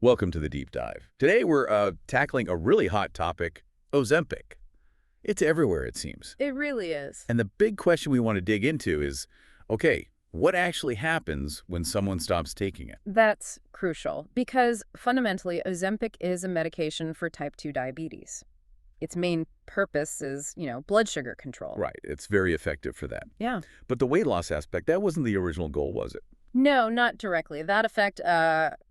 Welcome to the deep dive. Today we're tackling a really hot topic, Ozempic. It's everywhere, it seems. It really is. And the big question we want to dig into is, okay, what actually happens when someone stops taking it? That's crucial because fundamentally, Ozempic is a medication for type 2 diabetes. Its main purpose is, blood sugar control. Right, it's very effective for that. Yeah. But the weight loss aspect, that wasn't the original goal, was it? No, not directly. That effect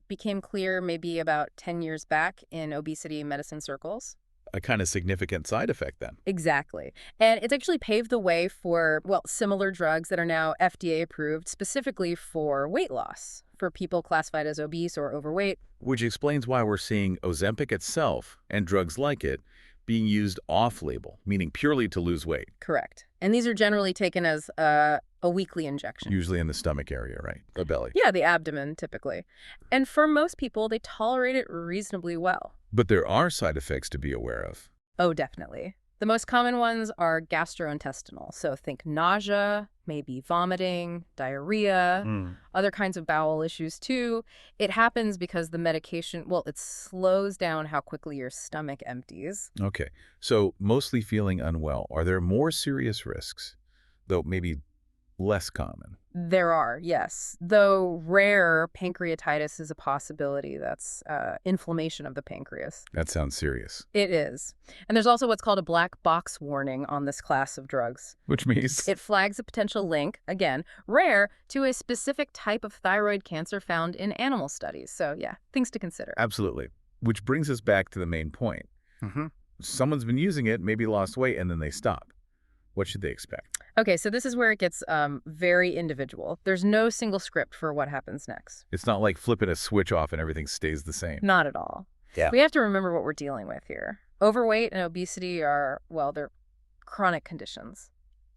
became clear maybe about 10 years back in obesity medicine circles. A kind of significant side effect then. Exactly. And it's actually paved the way for, similar drugs that are now FDA approved specifically for weight loss for people classified as obese or overweight. Which explains why we're seeing Ozempic itself and drugs like it being used off-label, meaning purely to lose weight. Correct. And these are generally taken as a weekly injection. Usually in the stomach area, right? The belly. Yeah, the abdomen, typically. And for most people, they tolerate it reasonably well. But there are side effects to be aware of. Oh, definitely. The most common ones are gastrointestinal. So think nausea, maybe vomiting, diarrhea, other kinds of bowel issues too. It happens because the medication, it slows down how quickly your stomach empties. Okay, so mostly feeling unwell. Are there more serious risks, though maybe less common? There are, yes. Though rare, pancreatitis is a possibility. That's inflammation of the pancreas. That sounds serious. It is. And there's also what's called a black box warning on this class of drugs. Which means? It flags a potential link, again, rare, to a specific type of thyroid cancer found in animal studies. So yeah, things to consider. Absolutely. Which brings us back to the main point. Someone's been using it, maybe lost weight, and then they stop. What should they expect? Okay, so this is where it gets very individual. There's no single script for what happens next. It's not like flipping a switch off and everything stays the same. Not at all. Yeah. We have to remember what we're dealing with here. Overweight and obesity are, they're chronic conditions,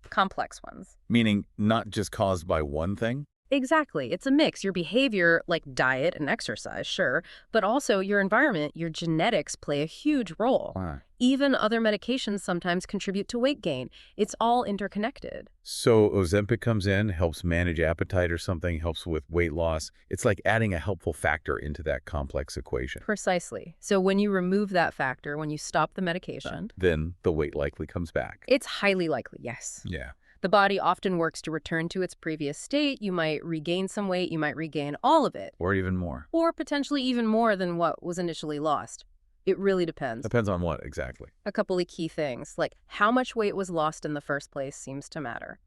complex ones. Meaning not just caused by one thing? Exactly. It's a mix. Your behavior, like diet and exercise, sure, but also your environment, your genetics play a huge role. Wow. Even other medications sometimes contribute to weight gain. It's all interconnected. So Ozempic comes in, helps manage appetite or something, helps with weight loss. It's like adding a helpful factor into that complex equation. Precisely. So when you remove that factor, when you stop the medication, Then the weight likely comes back. it's highly likely, yes. Yeah. The body often works to return to its previous state. You might regain some weight, you might regain all of it, Or even more. or potentially even more than what was initially lost. It really depends. Depends on what exactly. A couple of key things, like how much weight was lost in the first place seems to matter.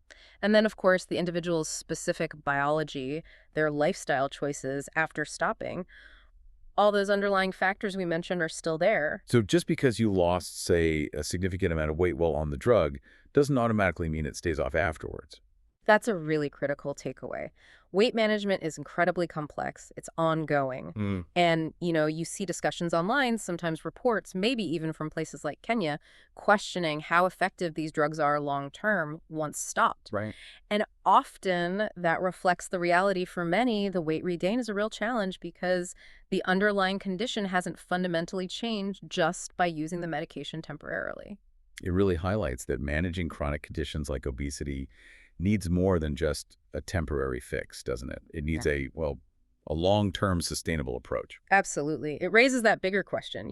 And then, of course, the individual's specific biology, their lifestyle choices after stopping. All those underlying factors we mentioned are still there. So just because you lost, say, a significant amount of weight while on the drug doesn't automatically mean it stays off afterwards. That's a really critical takeaway. Weight management is incredibly complex. It's ongoing. And, you see discussions online, sometimes reports, maybe even from places like Kenya, questioning how effective these drugs are long-term once stopped. Right. And often that reflects the reality for many. The weight regain is a real challenge because the underlying condition hasn't fundamentally changed just by using the medication temporarily. It really highlights that managing chronic conditions like obesity needs more than just a temporary fix, doesn't it? It needs a long-term sustainable approach. Absolutely. It raises that bigger question,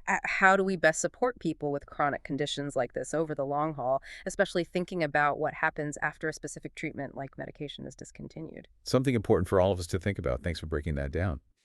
how do we best support people with chronic conditions like this over the long haul, especially thinking about what happens after a specific treatment like medication is discontinued? Something important for all of us to think about. Thanks for breaking that down.